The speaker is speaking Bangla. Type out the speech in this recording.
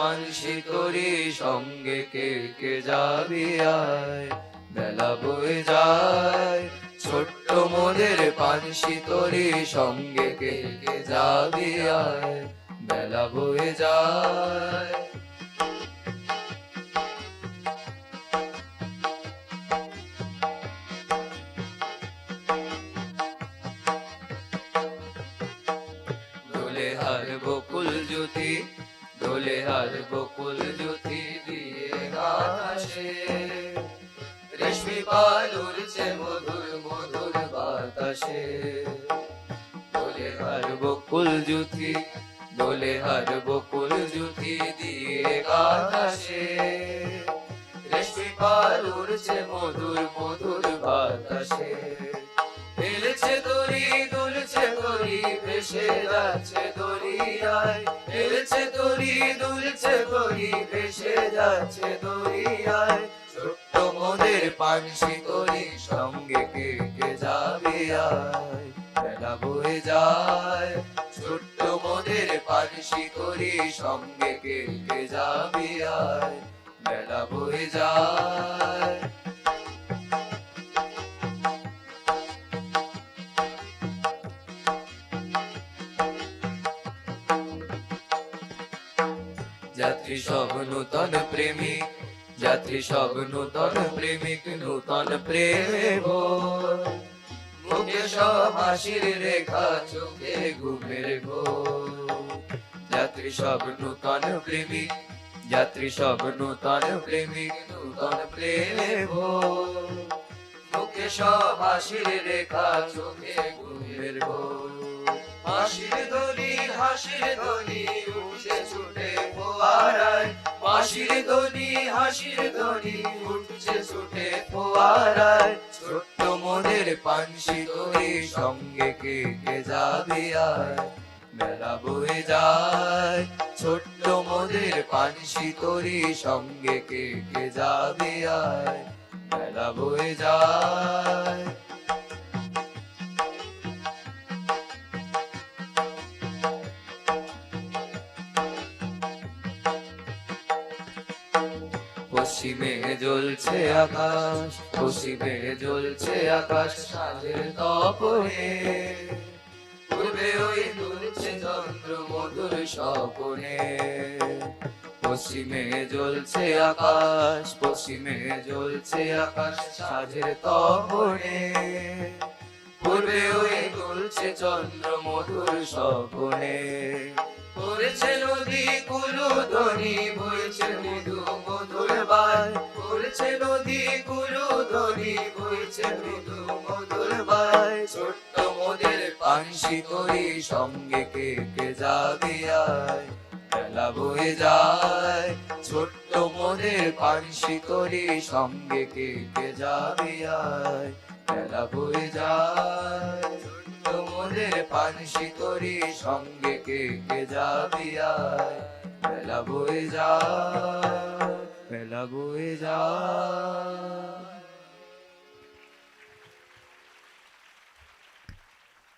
পানসি তরি সঙ্গে কে কে যাবি আয়। বেলা বয়ে যায় ছোট্ট মোদের পানসি তরি সঙ্গে কে কে যাবি আয়। বেলা বয়ে যায় দোলে হার বকুল জ্যোতি, দোলে হার বকুল জ্যোতি দিয়ে আকাশে। রেশমি পাল উড়ছে মধুর মধুর বাতাসে। দোলে হার বকুল জ্যোতি, দোলে হার বকুল জ্যোতি দিয়ে আকাশে। রেশমি পাল উড়ছে মধুর মধুর বাতাসে। হেলছে দড়ি দুলছে দড়ি ভেসে যাচ্ছে দরিয়ায়। হেলছে দড়ি দুলছে দড়ি ভেসে যাচ্ছে দরিয়ায়। ছোট্ট মোদের পানসি তরি সঙ্গে কে কে যাবে আয়। বেলা বয়ে যায় ছোট্ট মোদের পানসি তরি সঙ্গে কে কে যাবে আয়। বেলা বয়ে যায় যাত্রী সব নূতন প্রেমিক, যাত্রী সব নূতন প্রেমিক নূতন প্রেমে ভোর। মুখে সব হাসির রেখা চোখে ঘুমের ঘোর। যাত্রী সব নূতন প্রেমিক, যাত্রী সব নূতন প্রেমিক নূতন প্রেমে ভোর। মুখে সব হাসির রেখা চোখে ঘুমের ঘোর। হাসির ধ্বনি হাসির ধ্বনি উঠছে ছুটে ফোয়ারায়। হাসির ধ্বনি হাসির ধ্বনি উঠছে ছুটে ফোয়ারায়। ছোট্ট মোদের পানসি তরি সঙ্গে কে কে যাবে আয়। বেলা বয়ে যায় ছোট্ট মোদের পানসি তরি সঙ্গে কে কে যাবে আয়। বেলা বয়ে যায় পশ্চিমে জ্বলছে আকাশ, পশ্চিমে জ্বলছে আকাশ সাঁঝের তপনে। পূর্বে ওই দুলছে চন্দ্র মধুর স্বপনে। পশ্চিমে জ্বলছে আকাশ, পশ্চিমে জ্বলছে আকাশ সাঁঝের তপনে। পূর্বে ওই দুলছে চন্দ্র মধুর স্বপনে। পড়েছে নদী কুলুধ্বনি বইছে মৃদু মধুর বায়। পড়েছে নদী কুলুধ্বনি বইছে মৃদু মধুর বায়। ছোট্ট মোদের পানসি তরি সঙ্গে কে কে যাবে আয়। বেলা বয়ে যায় ছোট্ট মোদের পানসি তরি সঙ্গে কে কে যাবে আয়। বেলা বয়ে যায় মোদের পানসি তরি সঙ্গে কে কে যাবি আয়। বেলা বয়ে যায়, বেলা বয়ে যায়।